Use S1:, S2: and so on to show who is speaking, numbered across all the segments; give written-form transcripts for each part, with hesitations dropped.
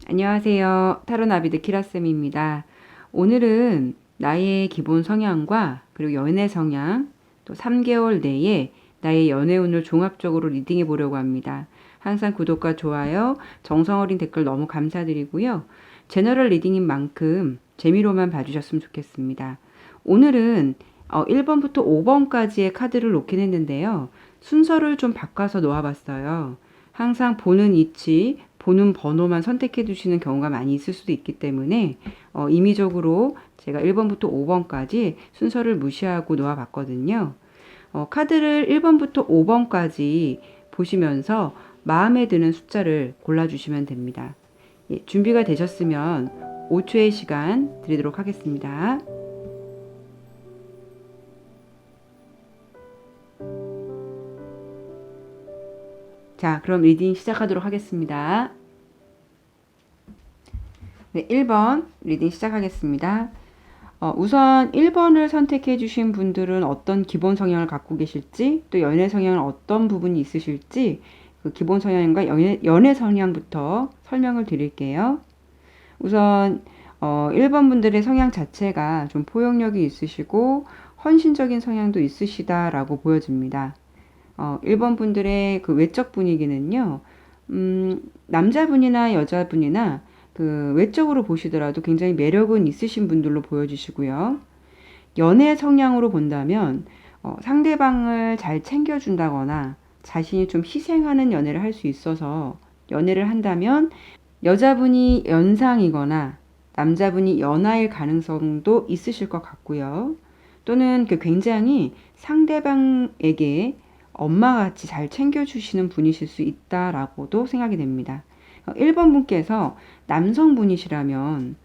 S1: 안녕하세요. 타로나비드 키라쌤입니다. 오늘은 나의 기본 성향과 그리고 연애 성향, 또 3개월 내에 나의 연애운을 종합적으로 리딩해 보려고 합니다. 항상 구독과 좋아요, 정성 어린 댓글 너무 감사드리고요. 제너럴 리딩인 만큼 재미로만 봐주셨으면 좋겠습니다. 오늘은 1번부터 5번까지의 카드를 놓긴 했는데요. 순서를 좀 바꿔서 놓아봤어요. 항상 보는 위치, 보는 번호만 선택해 두시는 경우가 많이 있을 수도 있기 때문에 임의적으로 제가 1번부터 5번까지 순서를 무시하고 놓아봤거든요. 카드를 1번부터 5번까지 보시면서 마음에 드는 숫자를 골라주시면 됩니다. 예, 준비가 되셨으면 5초의 시간 드리도록 하겠습니다. 자, 그럼 리딩 시작하도록 하겠습니다. 네, 1번 리딩 시작하겠습니다. 우선 1번을 선택해 주신 분들은 어떤 기본 성향을 갖고 계실지, 또 연애 성향은 어떤 부분이 있으실지, 그 기본 성향과 연애 성향부터 설명을 드릴게요. 우선 1번 분들의 성향 자체가 좀 포용력이 있으시고 헌신적인 성향도 있으시다라고 보여집니다. 1번 분들의 그 외적 분위기는요, 남자분이나 여자분이나 그 외적으로 보시더라도 굉장히 매력은 있으신 분들로 보여지시고요. 연애 성향으로 본다면 상대방을 잘 챙겨준다거나 자신이 좀 희생하는 연애를 할 수 있어서 연애를 한다면 여자분이 연상이거나 남자분이 연하일 가능성도 있으실 것 같고요. 또는 그 굉장히 상대방에게 엄마같이 잘 챙겨주시는 분이실 수 있다라고도 생각이 됩니다. 1번 분께서 남성분이시라면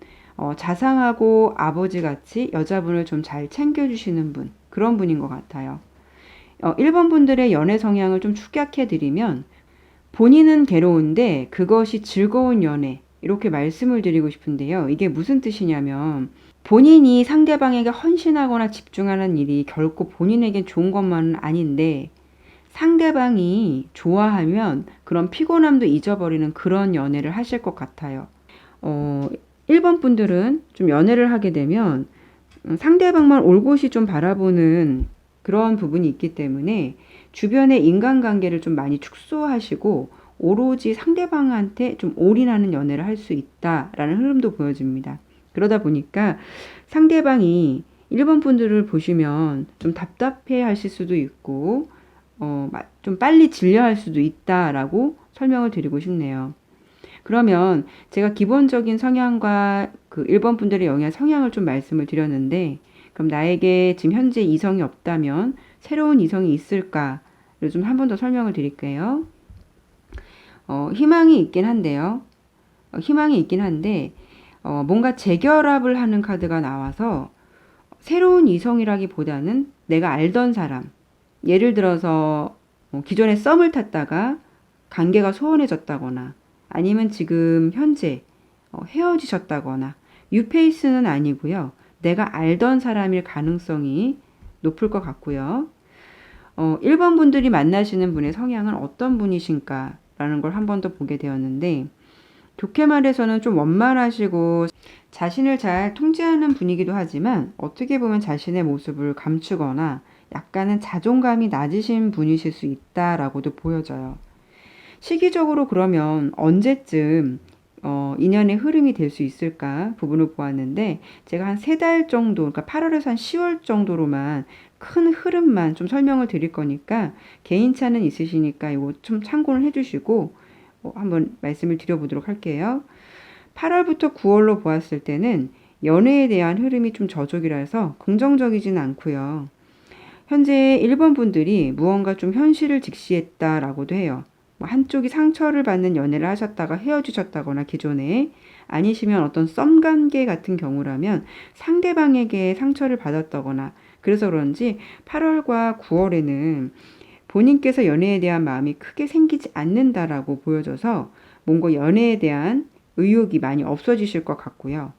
S1: 자상하고 아버지같이 여자분을 좀 잘 챙겨주시는 분, 그런 분인 것 같아요. 1번 분들의 연애 성향을 좀 축약해드리면 본인은 괴로운데 그것이 즐거운 연애, 이렇게 말씀을 드리고 싶은데요. 이게 무슨 뜻이냐면 본인이 상대방에게 헌신하거나 집중하는 일이 결코 본인에겐 좋은 것만은 아닌데 상대방이 좋아하면 그런 피곤함도 잊어버리는 그런 연애를 하실 것 같아요. 1번 분들은 좀 연애를 하게 되면 상대방만 올곧이 좀 바라보는 그런 부분이 있기 때문에 주변의 인간관계를 좀 많이 축소하시고 오로지 상대방한테 좀 올인하는 연애를 할 수 있다라는 흐름도 보여집니다. 그러다 보니까 상대방이 1번 분들을 보시면 좀 답답해 하실 수도 있고 좀 빨리 질려할 수도 있다라고 설명을 드리고 싶네요. 그러면 제가 기본적인 성향과 그 1번 분들의 영향 성향을 좀 말씀을 드렸는데 그럼 나에게 지금 현재 이성이 없다면 새로운 이성이 있을까를 좀 한 번 더 설명을 드릴게요. 희망이 있긴 한데요. 희망이 있긴 한데 뭔가 재결합을 하는 카드가 나와서 새로운 이성이라기보다는 내가 알던 사람, 예를 들어서 기존에 썸을 탔다가 관계가 소원해졌다거나 아니면 지금 현재 헤어지셨다거나 뉴페이스는 아니고요. 내가 알던 사람일 가능성이 높을 것 같고요. 1번 분들이 만나시는 분의 성향은 어떤 분이신가라는 걸 한 번 더 보게 되었는데 좋게 말해서는 좀 원만하시고 자신을 잘 통제하는 분이기도 하지만 어떻게 보면 자신의 모습을 감추거나 약간은 자존감이 낮으신 분이실 수 있다라고도 보여져요. 시기적으로 그러면 언제쯤 인연의 흐름이 될 수 있을까 부분을 보았는데 제가 한 3달 정도, 그러니까 8월에서 한 10월 정도로만 큰 흐름만 좀 설명을 드릴 거니까 개인차는 있으시니까 이거 좀 참고를 해주시고 한번 말씀을 드려보도록 할게요. 8월부터 9월로 보았을 때는 연애에 대한 흐름이 좀 저속이라서 긍정적이진 않고요. 현재 1번 분들이 무언가 좀 현실을 직시했다라고도 해요. 한쪽이 상처를 받는 연애를 하셨다가 헤어지셨다거나 기존에 아니시면 어떤 썸 관계 같은 경우라면 상대방에게 상처를 받았다거나 그래서 그런지 8월과 9월에는 본인께서 연애에 대한 마음이 크게 생기지 않는다라고 보여져서 뭔가 연애에 대한 의욕이 많이 없어지실 것 같고요.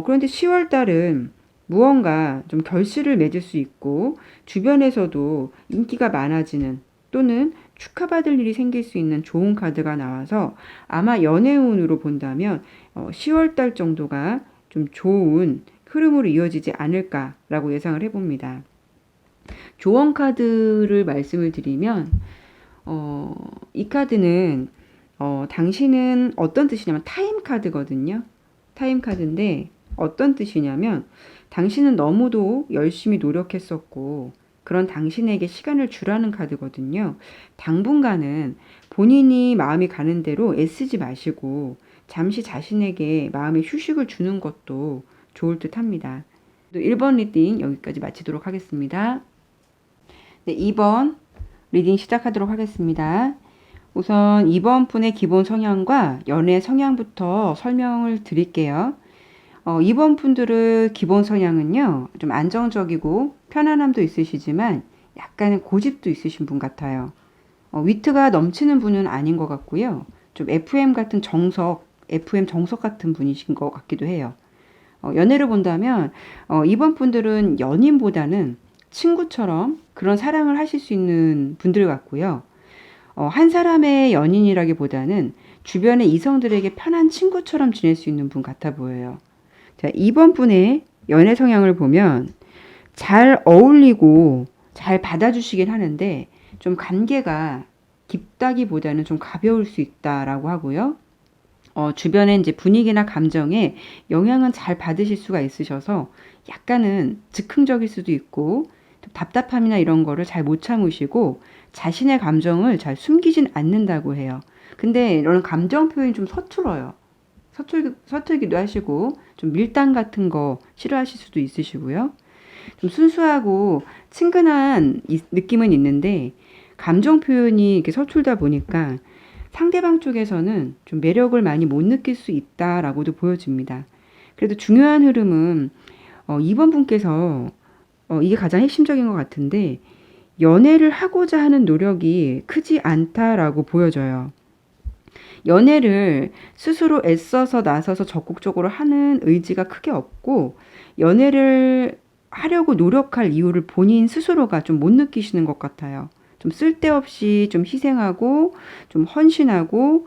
S1: 그런데 10월 달은 무언가 좀 결실을 맺을 수 있고 주변에서도 인기가 많아지는 또는 축하받을 일이 생길 수 있는 좋은 카드가 나와서 아마 연애운으로 본다면 10월 달 정도가 좀 좋은 흐름으로 이어지지 않을까라고 예상을 해봅니다. 조언 카드를 말씀을 드리면 이 카드는 당신은 어떤 뜻이냐면 타임 카드거든요. 타임 카드인데 어떤 뜻이냐면 당신은 너무도 열심히 노력했었고 그런 당신에게 시간을 주라는 카드거든요. 당분간은 본인이 마음이 가는 대로 애쓰지 마시고 잠시 자신에게 마음의 휴식을 주는 것도 좋을 듯 합니다. 1번 리딩 여기까지 마치도록 하겠습니다. 네, 2번 리딩 시작하도록 하겠습니다. 우선 2번 분의 기본 성향과 연애 성향부터 설명을 드릴게요. 2번 분들의 기본 성향은요, 좀 안정적이고 편안함도 있으시지만 약간의 고집도 있으신 분 같아요. 위트가 넘치는 분은 아닌 것 같고요. 좀 FM 정석 같은 분이신 것 같기도 해요. 연애를 본다면 2번 분들은 연인보다는 친구처럼 그런 사랑을 하실 수 있는 분들 같고요. 한 사람의 연인이라기보다는 주변의 이성들에게 편한 친구처럼 지낼 수 있는 분 같아 보여요. 자, 2번 분의 연애 성향을 보면 잘 어울리고 잘 받아주시긴 하는데 좀 관계가 깊다기보다는 좀 가벼울 수 있다라고 하고요. 주변의 이제 분위기나 감정에 영향은 잘 받으실 수가 있으셔서 약간은 즉흥적일 수도 있고 답답함이나 이런 거를 잘 못 참으시고 자신의 감정을 잘 숨기진 않는다고 해요. 근데 이런 감정 표현이 좀 서툴어요. 서툴기도 하시고 좀 밀당 같은 거 싫어하실 수도 있으시고요. 좀 순수하고 친근한 느낌은 있는데 감정 표현이 이렇게 서툴다 보니까 상대방 쪽에서는 좀 매력을 많이 못 느낄 수 있다라고도 보여집니다. 그래도 중요한 흐름은 2번 분께서 이게 가장 핵심적인 것 같은데 연애를 하고자 하는 노력이 크지 않다라고 보여져요. 연애를 스스로 애써서 나서서 적극적으로 하는 의지가 크게 없고 연애를 하려고 노력할 이유를 본인 스스로가 좀 못 느끼시는 것 같아요. 좀 쓸데없이 좀 희생하고 좀 헌신하고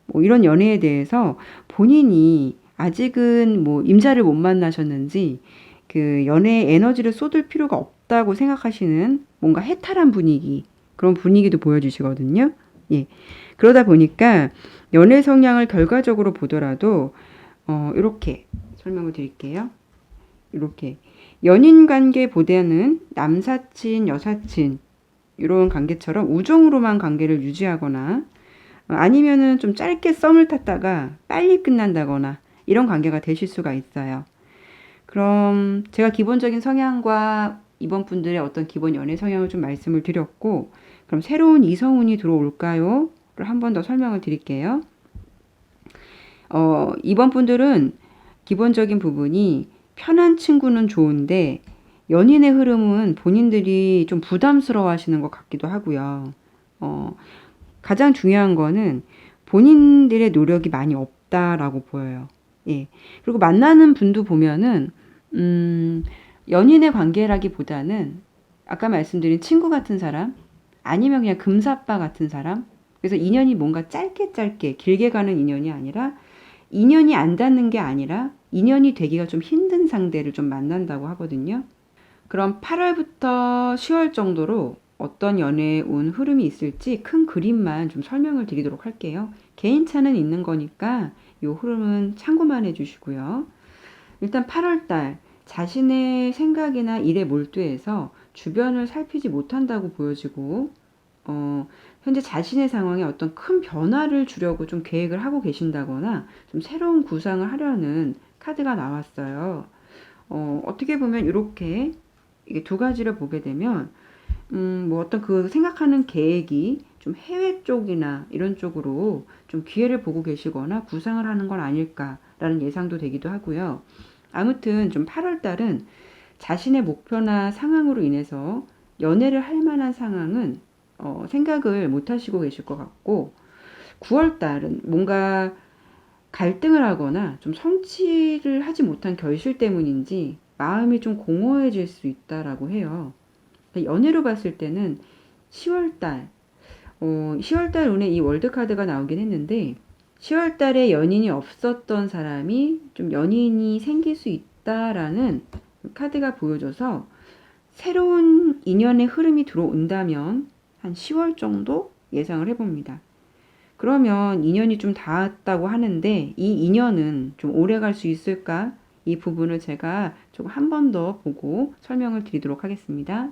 S1: 뭐 이런 연애에 대해서 본인이 아직은 뭐 임자를 못 만나셨는지 그 연애에 에너지를 쏟을 필요가 없다고 생각하시는 뭔가 해탈한 분위기, 그런 분위기도 보여주시거든요. 예. 그러다 보니까 연애 성향을 결과적으로 보더라도 이렇게 설명을 드릴게요. 이렇게 연인 관계보다는 남사친, 여사친 이런 관계처럼 우정으로만 관계를 유지하거나 아니면은 좀 짧게 썸을 탔다가 빨리 끝난다거나 이런 관계가 되실 수가 있어요. 그럼 제가 기본적인 성향과 이번 분들의 어떤 기본 연애 성향을 좀 말씀을 드렸고 그럼 새로운 이성운이 들어올까요? 를 한 번 더 설명을 드릴게요. 이번 분들은 기본적인 부분이 편한 친구는 좋은데 연인의 흐름은 본인들이 좀 부담스러워 하시는 것 같기도 하고요. 가장 중요한 거는 본인들의 노력이 많이 없다라고 보여요. 예. 그리고 만나는 분도 보면은, 연인의 관계라기보다는 아까 말씀드린 친구 같은 사람, 아니면 그냥 금사빠 같은 사람, 그래서 인연이 뭔가 짧게 길게 가는 인연이 아니라 인연이 안 닿는 게 아니라 인연이 되기가 좀 힘든 상대를 좀 만난다고 하거든요. 그럼 8월부터 10월 정도로 어떤 연애의 운 흐름이 있을지 큰 그림만 좀 설명을 드리도록 할게요. 개인차는 있는 거니까 이 흐름은 참고만 해주시고요. 일단 8월달 자신의 생각이나 일에 몰두해서 주변을 살피지 못한다고 보여지고 현재 자신의 상황에 어떤 큰 변화를 주려고 좀 계획을 하고 계신다거나 좀 새로운 구상을 하려는 카드가 나왔어요. 어떻게 보면 이렇게 이게 두 가지를 보게 되면 뭐 어떤 그 생각하는 계획이 좀 해외 쪽이나 이런 쪽으로 좀 기회를 보고 계시거나 구상을 하는 건 아닐까라는 예상도 되기도 하고요. 아무튼 좀 8월 달은 자신의 목표나 상황으로 인해서 연애를 할 만한 상황은 생각을 못 하시고 계실 것 같고 9월 달은 뭔가 갈등을 하거나 좀 성취를 하지 못한 결실 때문인지 마음이 좀 공허해질 수 있다라고 해요. 연애로 봤을 때는 10월 달 10월달 운에 이 월드카드가 나오긴 했는데 10월달에 연인이 없었던 사람이 좀 연인이 생길 수 있다라는 카드가 보여줘서 새로운 인연의 흐름이 들어온다면 한 10월 정도 예상을 해봅니다. 그러면 인연이 좀 닿았다고 하는데 이 인연은 좀 오래 갈 수 있을까? 이 부분을 제가 조금 한 번 더 보고 설명을 드리도록 하겠습니다.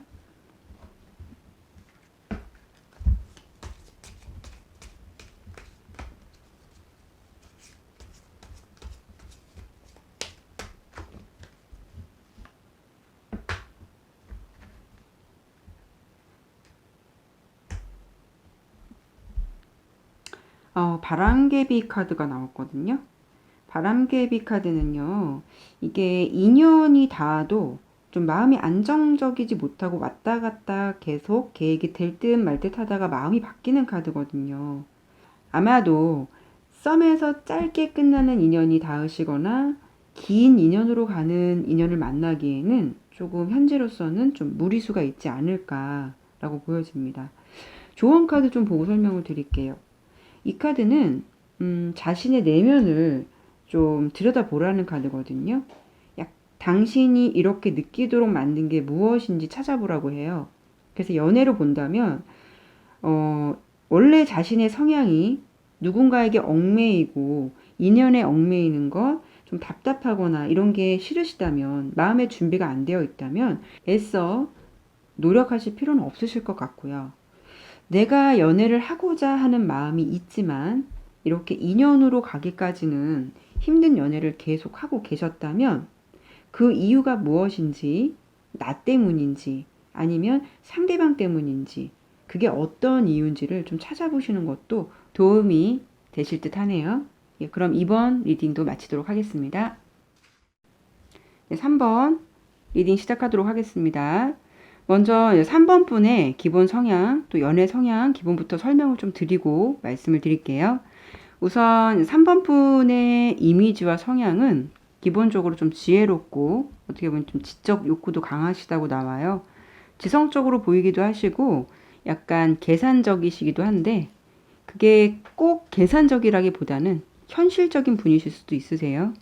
S1: 바람개비 카드가 나왔거든요. 바람개비 카드는요, 이게 인연이 닿아도 좀 마음이 안정적이지 못하고 왔다 갔다 계속 계획이 될 듯 말 듯 하다가 마음이 바뀌는 카드거든요. 아마도 썸에서 짧게 끝나는 인연이 닿으시거나 긴 인연으로 가는 인연을 만나기에는 조금 현재로서는 좀 무리수가 있지 않을까라고 보여집니다. 조언 카드 좀 보고 설명을 드릴게요. 이 카드는 자신의 내면을 좀 들여다보라는 카드거든요. 당신이 이렇게 느끼도록 만든 게 무엇인지 찾아보라고 해요. 그래서 연애로 본다면 원래 자신의 성향이 누군가에게 얽매이고 인연에 얽매이는 것, 좀 답답하거나 이런 게 싫으시다면, 마음의 준비가 안 되어 있다면 애써 노력하실 필요는 없으실 것 같고요. 내가 연애를 하고자 하는 마음이 있지만 이렇게 인연으로 가기까지는 힘든 연애를 계속 하고 계셨다면 그 이유가 무엇인지, 나 때문인지 아니면 상대방 때문인지, 그게 어떤 이유인지를 좀 찾아보시는 것도 도움이 되실 듯 하네요. 예, 그럼 이번 리딩도 마치도록 하겠습니다. 3번 리딩 시작하도록 하겠습니다. 먼저 3번 분의 기본 성향, 또 연애 성향 기본부터 설명을 좀 드리고 말씀을 드릴게요. 우선 3번 분의 이미지와 성향은 기본적으로 좀 지혜롭고 어떻게 보면 좀 지적 욕구도 강하시다고 나와요. 지성적으로 보이기도 하시고 약간 계산적이시기도 한데 그게 꼭 계산적이라기보다는 현실적인 분이실 수도 있으세요.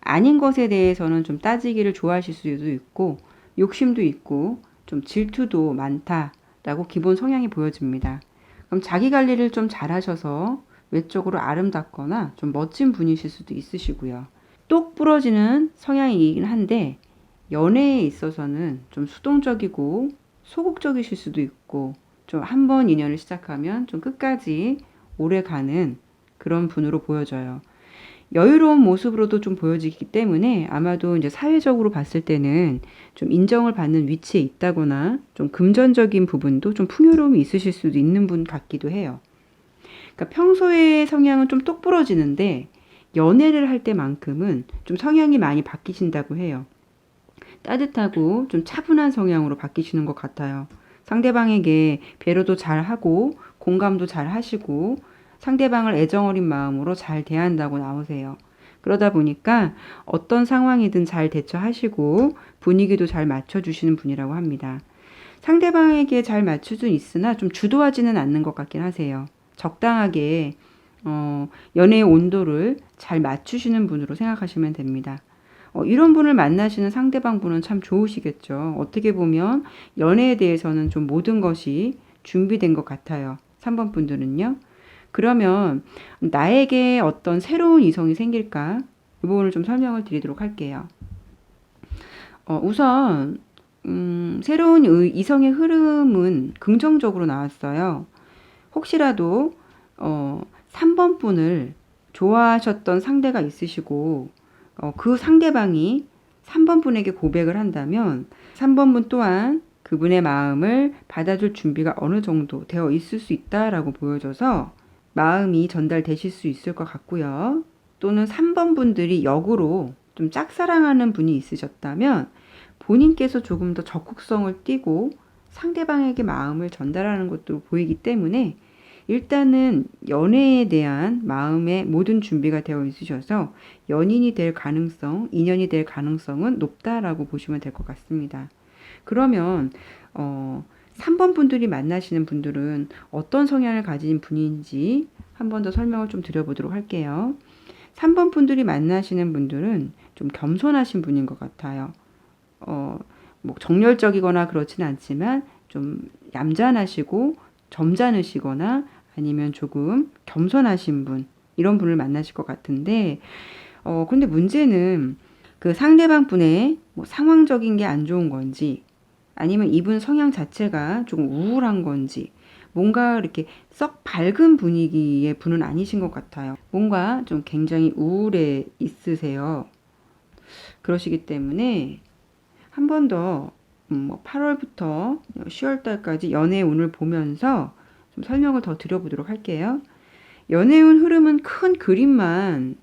S1: 아닌 것에 대해서는 좀 따지기를 좋아하실 수도 있고 욕심도 있고 좀 질투도 많다라고 기본 성향이 보여집니다. 그럼 자기 관리를 좀 잘하셔서 외적으로 아름답거나 좀 멋진 분이실 수도 있으시고요. 똑 부러지는 성향이긴 한데 연애에 있어서는 좀 수동적이고 소극적이실 수도 있고 좀 한 번 인연을 시작하면 좀 끝까지 오래 가는 그런 분으로 보여져요. 여유로운 모습으로도 좀 보여지기 때문에 아마도 이제 사회적으로 봤을 때는 좀 인정을 받는 위치에 있다거나 좀 금전적인 부분도 좀 풍요로움이 있으실 수도 있는 분 같기도 해요. 그러니까 평소에 성향은 좀 똑부러지는데 연애를 할 때만큼은 좀 성향이 많이 바뀌신다고 해요. 따뜻하고 좀 차분한 성향으로 바뀌시는 것 같아요. 상대방에게 배려도 잘 하고 공감도 잘 하시고 상대방을 애정어린 마음으로 잘 대한다고 나오세요. 그러다 보니까 어떤 상황이든 잘 대처하시고 분위기도 잘 맞춰주시는 분이라고 합니다. 상대방에게 잘 맞출 수 있으나 좀 주도하지는 않는 것 같긴 하세요. 적당하게 연애의 온도를 잘 맞추시는 분으로 생각하시면 됩니다. 이런 분을 만나시는 상대방 분은 참 좋으시겠죠. 어떻게 보면 연애에 대해서는 좀 모든 것이 준비된 것 같아요. 3번 분들은요. 그러면 나에게 어떤 새로운 이성이 생길까? 이 부분을 좀 설명을 드리도록 할게요. 우선 새로운 이성의 흐름은 긍정적으로 나왔어요. 혹시라도 3번 분을 좋아하셨던 상대가 있으시고 그 상대방이 3번 분에게 고백을 한다면 3번 분 또한 그분의 마음을 받아줄 준비가 어느 정도 되어 있을 수 있다라고 보여져서 마음이 전달되실 수 있을 것 같고요. 또는 3번 분들이 역으로 좀 짝사랑하는 분이 있으셨다면 본인께서 조금 더 적극성을 띠고 상대방에게 마음을 전달하는 것도 보이기 때문에 일단은 연애에 대한 마음의 모든 준비가 되어 있으셔서 연인이 될 가능성, 인연이 될 가능성은 높다라고 보시면 될 것 같습니다. 그러면 3번 분들이 만나시는 분들은 어떤 성향을 가진 분인지 한 번 더 설명을 좀 드려보도록 할게요. 3번 분들이 만나시는 분들은 좀 겸손하신 분인 것 같아요. 뭐 정열적이거나 그렇지는 않지만 좀 얌전하시고 점잖으시거나 아니면 조금 겸손하신 분, 이런 분을 만나실 것 같은데, 근데 문제는 그 상대방 분의 뭐 상황적인 게 안 좋은 건지, 아니면 이분 성향 자체가 조금 우울한 건지, 뭔가 이렇게 썩 밝은 분위기의 분은 아니신 것 같아요. 뭔가 좀 굉장히 우울해 있으세요. 그러시기 때문에 한 번 더, 뭐 8월부터 10월 달까지 연애운을 보면서 좀 설명을 더 드려보도록 할게요. 연애운 흐름은 큰 그림만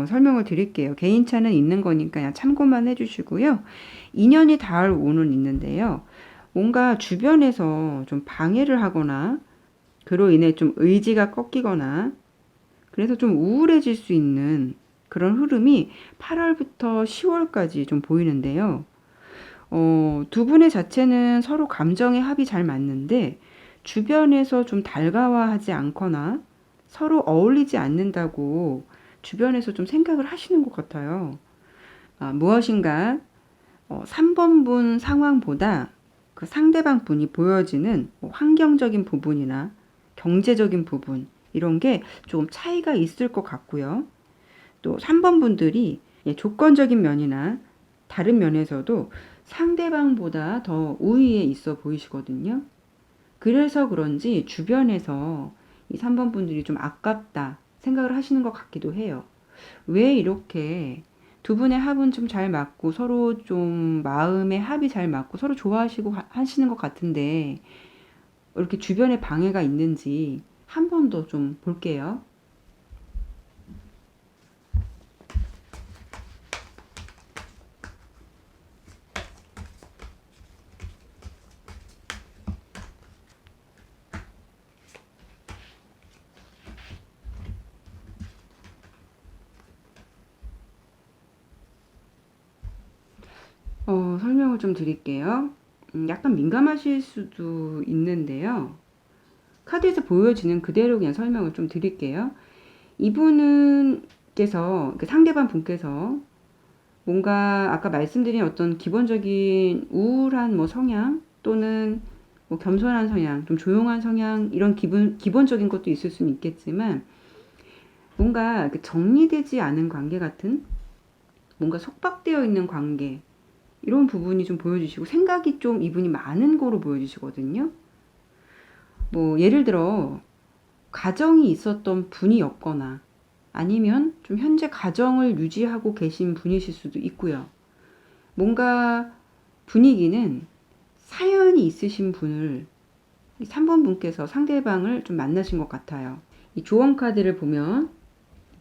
S1: 설명을 드릴게요. 개인차는 있는 거니까 그냥 참고만 해주시고요. 인연이 닿을 운은 있는데요. 뭔가 주변에서 좀 방해를 하거나 그로 인해 좀 의지가 꺾이거나 그래서 좀 우울해질 수 있는 그런 흐름이 8월부터 10월까지 좀 보이는데요. 두 분의 자체는 서로 감정의 합이 잘 맞는데 주변에서 좀 달가워하지 않거나 서로 어울리지 않는다고 주변에서 좀 생각을 하시는 것 같아요. 무엇인가 3번 분 상황보다 그 상대방 분이 보여지는 뭐 환경적인 부분이나 경제적인 부분, 이런 게 조금 차이가 있을 것 같고요. 또 3번 분들이 조건적인 면이나 다른 면에서도 상대방보다 더 우위에 있어 보이시거든요. 그래서 그런지 주변에서 이 3번 분들이 좀 아깝다 생각을 하시는 것 같기도 해요. 왜 이렇게 두 분의 합은 좀 잘 맞고 서로 좀 마음의 합이 잘 맞고 서로 좋아하시고 하시는 것 같은데 이렇게 주변에 방해가 있는지 한 번 더 좀 볼게요. 설명을 좀 드릴게요. 약간 민감하실 수도 있는데요. 카드에서 보여지는 그대로 그냥 설명을 좀 드릴게요. 이분은께서, 그 상대방 분께서 뭔가 아까 말씀드린 어떤 기본적인 우울한 뭐 성향 또는 뭐 겸손한 성향, 좀 조용한 성향, 이런 기본적인 것도 있을 수는 있겠지만 뭔가 정리되지 않은 관계 같은, 뭔가 속박되어 있는 관계, 이런 부분이 좀 보여주시고 생각이 좀 이분이 많은 거로 보여주시거든요. 뭐 예를 들어 가정이 있었던 분이었거나 아니면 좀 현재 가정을 유지하고 계신 분이실 수도 있고요. 뭔가 분위기는 사연이 있으신 분을 3번 분께서 상대방을 좀 만나신 것 같아요. 이 조언 카드를 보면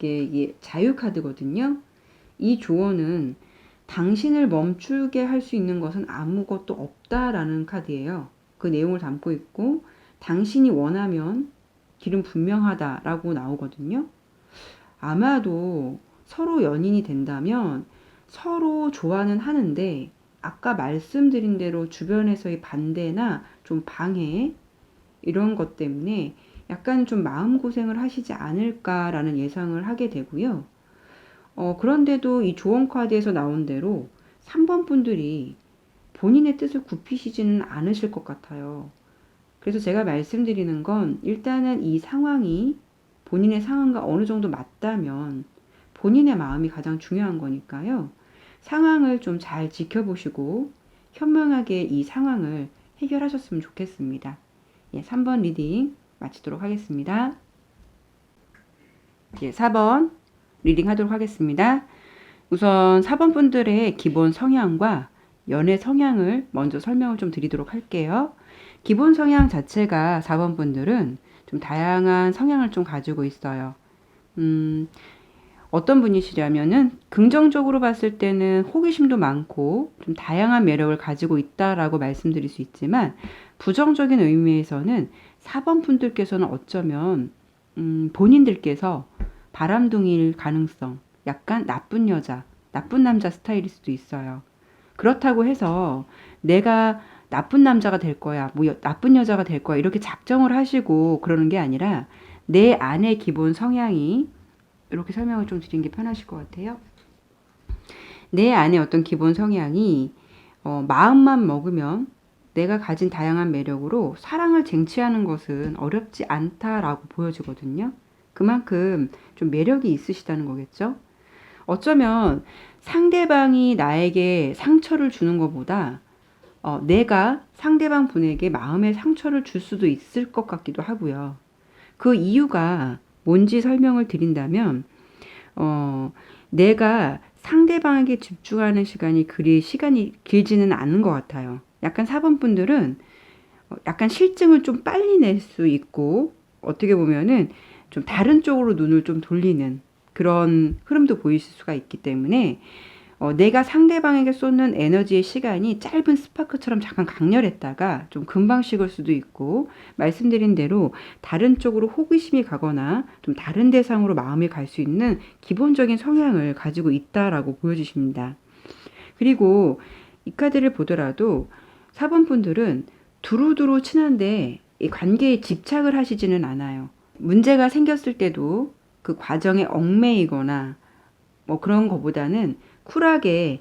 S1: 이게 자유 카드거든요. 이 조언은 당신을 멈추게 할 수 있는 것은 아무것도 없다라는 카드예요. 그 내용을 담고 있고 당신이 원하면 길은 분명하다라고 나오거든요. 아마도 서로 연인이 된다면 서로 좋아는 하는데 아까 말씀드린 대로 주변에서의 반대나 좀 방해, 이런 것 때문에 약간 좀 마음고생을 하시지 않을까라는 예상을 하게 되고요. 그런데도 이 조언 카드에서 나온 대로 3번 분들이 본인의 뜻을 굽히시지는 않으실 것 같아요. 그래서 제가 말씀드리는 건 일단은 이 상황이 본인의 상황과 어느 정도 맞다면 본인의 마음이 가장 중요한 거니까요. 상황을 좀 잘 지켜보시고 현명하게 이 상황을 해결하셨으면 좋겠습니다. 3번 리딩 마치도록 하겠습니다. 4번 리딩 하도록 하겠습니다. 우선 4번 분들의 기본 성향과 연애 성향을 먼저 설명을 좀 드리도록 할게요. 기본 성향 자체가 4번 분들은 좀 다양한 성향을 좀 가지고 있어요. 어떤 분이시냐면은 긍정적으로 봤을 때는 호기심도 많고 좀 다양한 매력을 가지고 있다라고 말씀드릴 수 있지만 부정적인 의미에서는 4번 분들께서는 어쩌면 본인들께서 바람둥이일 가능성, 약간 나쁜 여자, 나쁜 남자 스타일일 수도 있어요. 그렇다고 해서 내가 나쁜 남자가 될 거야, 뭐 나쁜 여자가 될 거야 이렇게 작정을 하시고 그러는 게 아니라 내 안의 기본 성향이, 이렇게 설명을 좀 드린 게 편하실 것 같아요. 내 안에 어떤 기본 성향이 마음만 먹으면 내가 가진 다양한 매력으로 사랑을 쟁취하는 것은 어렵지 않다라고 보여지거든요. 그만큼 좀 매력이 있으시다는 거겠죠. 어쩌면 상대방이 나에게 상처를 주는 것보다 내가 상대방 분에게 마음의 상처를 줄 수도 있을 것 같기도 하고요. 그 이유가 뭔지 설명을 드린다면 내가 상대방에게 집중하는 시간이 그리 시간이 길지는 않은 것 같아요. 약간 4번 분들은 약간 실증을 좀 빨리 낼 수 있고 어떻게 보면은 좀 다른 쪽으로 눈을 좀 돌리는 그런 흐름도 보이실 수가 있기 때문에 내가 상대방에게 쏟는 에너지의 시간이 짧은 스파크처럼 잠깐 강렬했다가 좀 금방 식을 수도 있고, 말씀드린 대로 다른 쪽으로 호기심이 가거나 좀 다른 대상으로 마음이 갈 수 있는 기본적인 성향을 가지고 있다라고 보여주십니다. 그리고 이 카드를 보더라도 4번 분들은 두루두루 친한데 이 관계에 집착을 하시지는 않아요. 문제가 생겼을 때도 그 과정에 얽매이거나 뭐 그런 거보다는 쿨하게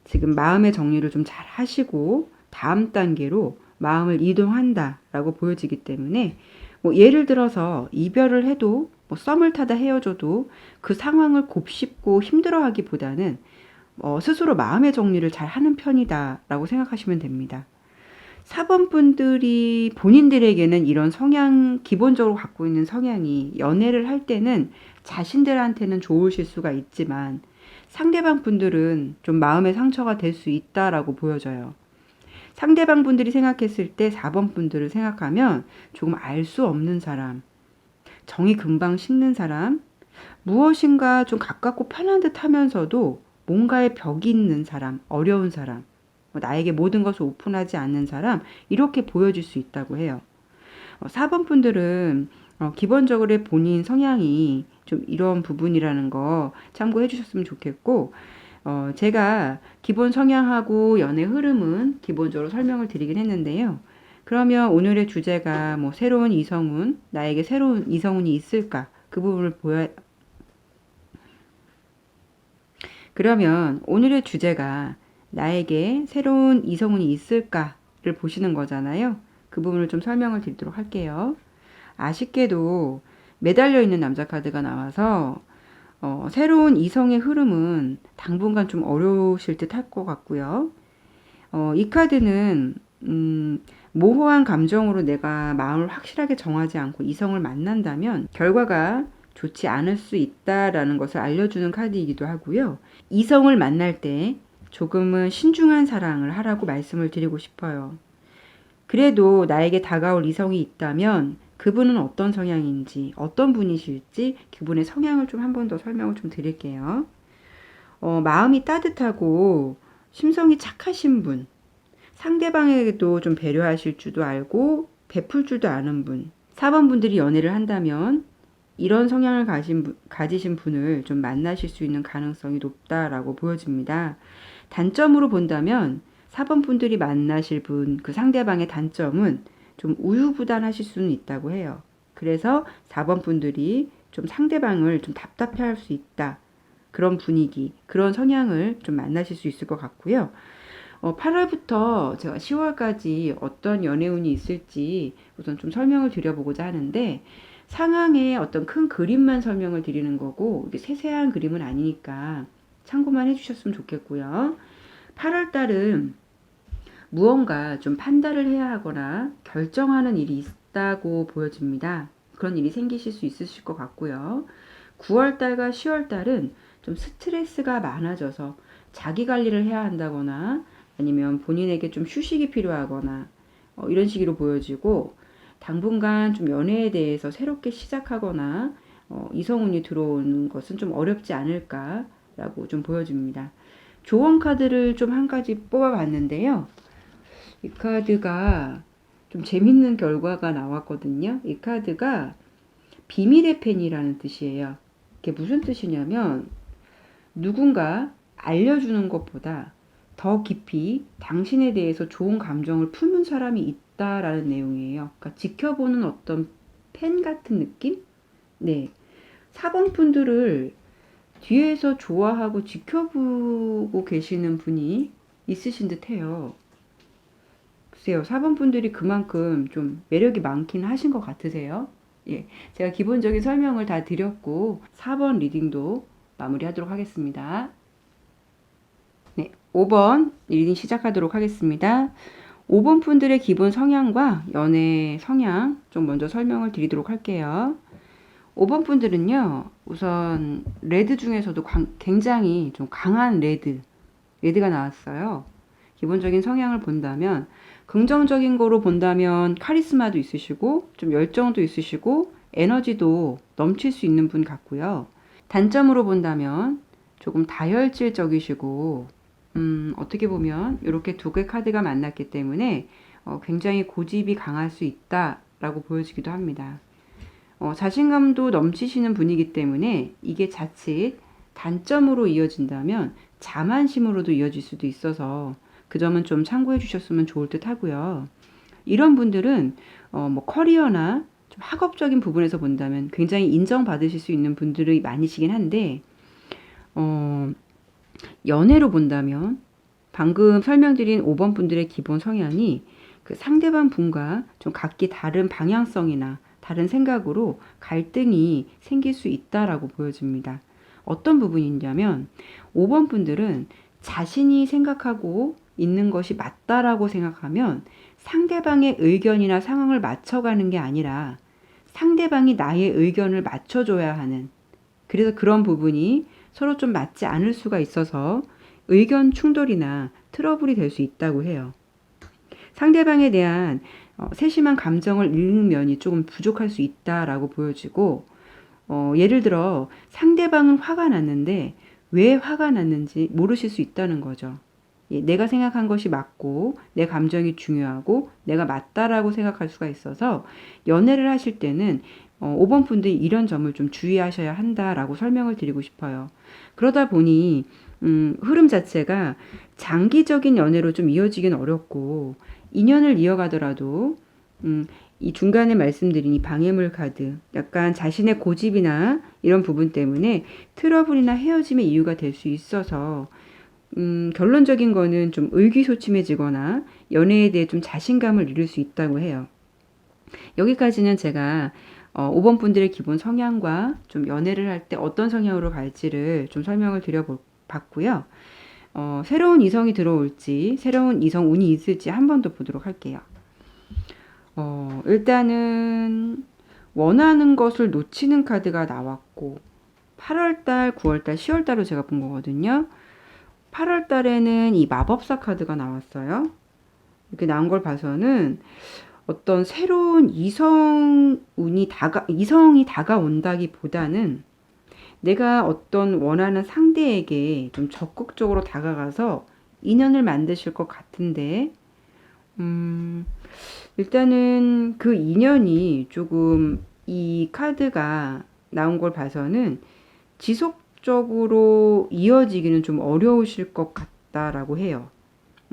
S1: 지금 마음의 정리를 좀 잘 하시고 다음 단계로 마음을 이동한다라고 보여지기 때문에, 뭐 예를 들어서 이별을 해도 뭐 썸을 타다 헤어져도 그 상황을 곱씹고 힘들어하기보다는 스스로 마음의 정리를 잘 하는 편이다라고 생각하시면 됩니다. 4번 분들이 본인들에게는 이런 성향, 기본적으로 갖고 있는 성향이 연애를 할 때는 자신들한테는 좋으실 수가 있지만 상대방 분들은 좀 마음의 상처가 될 수 있다라고 보여져요. 상대방 분들이 생각했을 때 4번 분들을 생각하면 조금 알 수 없는 사람, 정이 금방 식는 사람, 무엇인가 좀 가깝고 편한 듯 하면서도 뭔가에 벽이 있는 사람, 어려운 사람, 나에게 모든 것을 오픈하지 않는 사람, 이렇게 보여질 수 있다고 해요. 4번 분들은 기본적으로 본인 성향이 좀 이런 부분이라는 거 참고해 주셨으면 좋겠고, 제가 기본 성향하고 연애 흐름은 기본적으로 설명을 드리긴 했는데요. 그러면 오늘의 주제가 뭐 새로운 이성운, 나에게 새로운 이성운이 있을까? 그 부분을 그러면 오늘의 주제가 나에게 새로운 이성운이 있을까를 보시는 거잖아요. 그 부분을 좀 설명을 드리도록 할게요. 아쉽게도 매달려 있는 남자 카드가 나와서 새로운 이성의 흐름은 당분간 좀 어려우실 듯 할 것 같고요. 이 카드는 모호한 감정으로 내가 마음을 확실하게 정하지 않고 이성을 만난다면 결과가 좋지 않을 수 있다라는 것을 알려주는 카드이기도 하고요. 이성을 만날 때 조금은 신중한 사랑을 하라고 말씀을 드리고 싶어요. 그래도 나에게 다가올 이성이 있다면 그분은 어떤 성향인지, 어떤 분이실지 그분의 성향을 좀 한 번 더 설명을 좀 드릴게요. 마음이 따뜻하고 심성이 착하신 분, 상대방에게도 좀 배려하실 줄도 알고 베풀 줄도 아는 분, 4번 분들이 연애를 한다면 이런 성향을 가지신 분을 좀 만나실 수 있는 가능성이 높다라고 보여집니다. 단점으로 본다면 4번 분들이 만나실 분, 그 상대방의 단점은 좀 우유부단하실 수는 있다고 해요. 그래서 4번 분들이 좀 상대방을 좀 답답해 할 수 있다. 그런 분위기, 그런 성향을 좀 만나실 수 있을 것 같고요. 8월부터 제가 10월까지 어떤 연애운이 있을지 우선 좀 설명을 드려보고자 하는데, 상황의 어떤 큰 그림만 설명을 드리는 거고 이게 세세한 그림은 아니니까 참고만 해주셨으면 좋겠고요. 8월 달은 무언가 좀 판단을 해야 하거나 결정하는 일이 있다고 보여집니다. 그런 일이 생기실 수 있으실 것 같고요. 9월 달과 10월 달은 좀 스트레스가 많아져서 자기 관리를 해야 한다거나 아니면 본인에게 좀 휴식이 필요하거나 이런 식으로 보여지고, 당분간 좀 연애에 대해서 새롭게 시작하거나 이성운이 들어오는 것은 좀 어렵지 않을까라고 좀 보여집니다. 조언 카드를 좀 한 가지 뽑아봤는데요. 이 카드가 좀 재밌는 결과가 나왔거든요. 이 카드가 비밀의 펜이라는 뜻이에요. 이게 무슨 뜻이냐면 누군가 알려주는 것보다 더 깊이 당신에 대해서 좋은 감정을 품은 사람이 있다라는 내용이에요. 그러니까 지켜보는 어떤 팬 같은 느낌? 네. 4번 분들을 뒤에서 좋아하고 지켜보고 계시는 분이 있으신 듯 해요. 글쎄요, 4번 분들이 그만큼 좀 매력이 많긴 하신 것 같으세요? 예, 제가 기본적인 설명을 다 드렸고, 4번 리딩도 마무리하도록 하겠습니다. 네, 5번 리딩 시작하도록 하겠습니다. 5번 분들의 기본 성향과 연애 성향 좀 먼저 설명을 드리도록 할게요. 5번 분들은요, 우선 레드 중에서도 굉장히 좀 강한 레드가 나왔어요. 기본적인 성향을 본다면, 긍정적인 거로 본다면 카리스마도 있으시고, 좀 열정도 있으시고, 에너지도 넘칠 수 있는 분 같고요. 단점으로 본다면 조금 다혈질적이시고, 어떻게 보면 이렇게 두 개 카드가 만났기 때문에 굉장히 고집이 강할 수 있다라고 보여지기도 합니다. 자신감도 넘치시는 분이기 때문에 이게 자칫 단점으로 이어진다면 자만심으로도 이어질 수도 있어서 그 점은 좀 참고해 주셨으면 좋을 듯 하고요. 이런 분들은 뭐 커리어나 좀 학업적인 부분에서 본다면 굉장히 인정받으실 수 있는 분들이 많으시긴 한데 연애로 본다면 방금 설명드린 5번 분들의 기본 성향이 그 상대방 분과 좀 각기 다른 방향성이나 다른 생각으로 갈등이 생길 수 있다라고 보여집니다. 어떤 부분이냐면 5번 분들은 자신이 생각하고 있는 것이 맞다라고 생각하면 상대방의 의견이나 상황을 맞춰가는 게 아니라 상대방이 나의 의견을 맞춰줘야 하는, 그래서 그런 부분이 서로 좀 맞지 않을 수가 있어서 의견 충돌이나 트러블이 될 수 있다고 해요. 상대방에 대한 세심한 감정을 읽는 면이 조금 부족할 수 있다라고 보여지고, 예를 들어 상대방은 화가 났는데 왜 화가 났는지 모르실 수 있다는 거죠. 예, 내가 생각한 것이 맞고 내 감정이 중요하고 내가 맞다라고 생각할 수가 있어서 연애를 하실 때는 5번 분들이 이런 점을 좀 주의하셔야 한다라고 설명을 드리고 싶어요. 그러다 보니 흐름 자체가 장기적인 연애로 좀 이어지긴 어렵고, 인연을 이어가더라도 이 중간에 말씀드린 이 방해물 카드, 약간 자신의 고집이나 이런 부분 때문에 트러블이나 헤어짐의 이유가 될 수 있어서 결론적인 거는 좀 의기소침해지거나 연애에 대해 좀 자신감을 잃을 수 있다고 해요. 여기까지는 제가 5번 분들의 기본 성향과 좀 연애를 할 때 어떤 성향으로 갈지를 좀 설명을 드려봤고요. 새로운 이성이 들어올지, 새로운 이성 운이 있을지 한 번 더 보도록 할게요. 일단은 원하는 것을 놓치는 카드가 나왔고, 8월달, 9월달, 10월달로 제가 본 거거든요. 8월달에는 이 마법사 카드가 나왔어요. 이렇게 나온 걸 봐서는 어떤 새로운 이성이 다가온다기보다는 내가 어떤 원하는 상대에게 좀 적극적으로 다가가서 인연을 만드실 것 같은데, 일단은 그 인연이 조금 이 카드가 나온 걸 봐서는 지속적으로 이어지기는 좀 어려우실 것 같다라고 해요.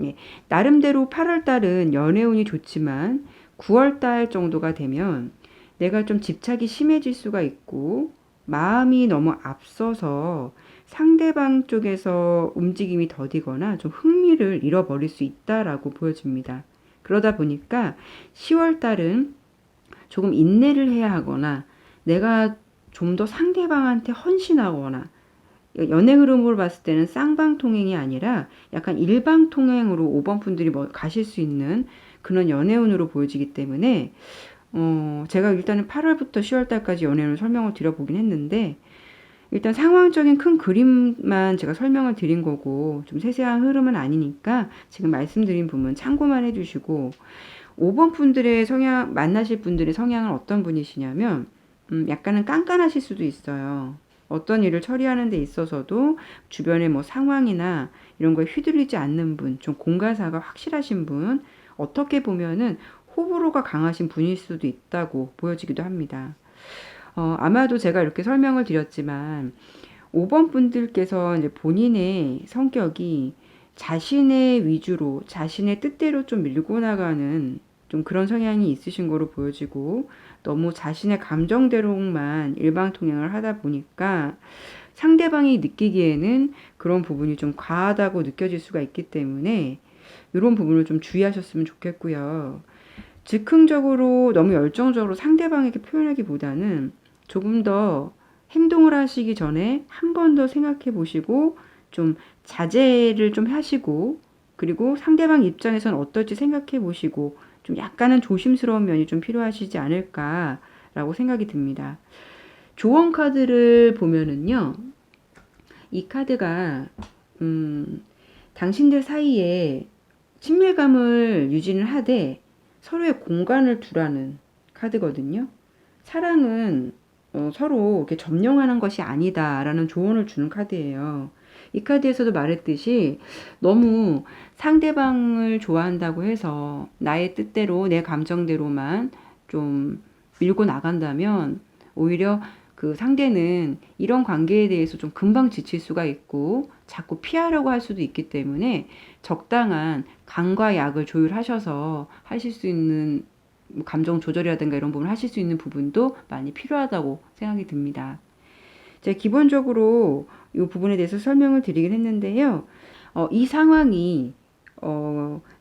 S1: 예, 나름대로 8월달은 연애운이 좋지만 9월달 정도가 되면 내가 좀 집착이 심해질 수가 있고 마음이 너무 앞서서 상대방 쪽에서 움직임이 더디거나 좀 흥미를 잃어버릴 수 있다라고 보여집니다. 그러다 보니까 10월달은 조금 인내를 해야 하거나 내가 좀 더 상대방한테 헌신하거나, 연애 흐름으로 봤을 때는 쌍방통행이 아니라 약간 일방통행으로 5번 분들이 가실 수 있는 그런 연애운으로 보여지기 때문에 제가 일단은 8월부터 10월달까지 연애운을 설명을 드려보긴 했는데, 일단 상황적인 큰 그림만 제가 설명을 드린 거고 좀 세세한 흐름은 아니니까 지금 말씀드린 부분 참고만 해주시고, 5번 분들의 성향, 만나실 분들의 성향은 어떤 분이시냐면 약간은 깐깐하실 수도 있어요. 어떤 일을 처리하는 데 있어서도 주변의 뭐 상황이나 이런 거에 휘둘리지 않는 분, 좀 공간사가 확실하신 분, 어떻게 보면은 호불호가 강하신 분일 수도 있다고 보여지기도 합니다. 아마도 제가 이렇게 설명을 드렸지만 5번 분들께서 이제 본인의 성격이 자신의 위주로, 자신의 뜻대로 좀 밀고 나가는 좀 그런 성향이 있으신 거로 보여지고, 너무 자신의 감정대로만 일방통행을 하다 보니까 상대방이 느끼기에는 그런 부분이 좀 과하다고 느껴질 수가 있기 때문에 이런 부분을 좀 주의하셨으면 좋겠고요. 즉흥적으로 너무 열정적으로 상대방에게 표현하기보다는 조금 더 행동을 하시기 전에 한 번 더 생각해 보시고 좀 자제를 좀 하시고, 그리고 상대방 입장에선 어떨지 생각해 보시고 좀 약간은 조심스러운 면이 좀 필요하시지 않을까라고 생각이 듭니다. 조언 카드를 보면은요, 이 카드가 당신들 사이에 친밀감을 유지를 하되 서로의 공간을 두라는 카드거든요. 사랑은 서로 이렇게 점령하는 것이 아니다라는 조언을 주는 카드예요. 이 카드에서도 말했듯이 너무 상대방을 좋아한다고 해서 나의 뜻대로 내 감정대로만 좀 밀고 나간다면 오히려 그 상대는 이런 관계에 대해서 좀 금방 지칠 수가 있고 자꾸 피하려고 할 수도 있기 때문에 적당한 강과 약을 조율하셔서 하실 수 있는 감정 조절이라든가 이런 부분을 하실 수 있는 부분도 많이 필요하다고 생각이 듭니다. 제가 기본적으로 이 부분에 대해서 설명을 드리긴 했는데요. 이 상황이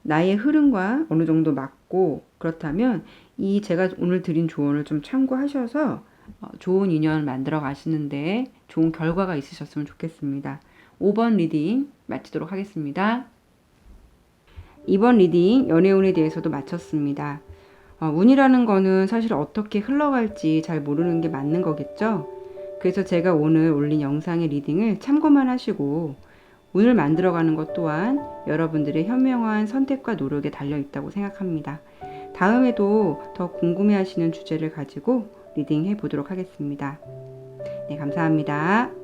S1: 나의 흐름과 어느 정도 맞고 그렇다면 이 제가 오늘 드린 조언을 좀 참고하셔서 좋은 인연을 만들어 가시는데 좋은 결과가 있으셨으면 좋겠습니다. 5번 리딩 마치도록 하겠습니다. 이번 리딩 연애운에 대해서도 마쳤습니다. 운이라는 거는 사실 어떻게 흘러갈지 잘 모르는 게 맞는 거겠죠? 그래서 제가 오늘 올린 영상의 리딩을 참고만 하시고 운을 만들어가는 것 또한 여러분들의 현명한 선택과 노력에 달려 있다고 생각합니다. 다음에도 더 궁금해 하시는 주제를 가지고 리딩 해보도록 하겠습니다. 네, 감사합니다.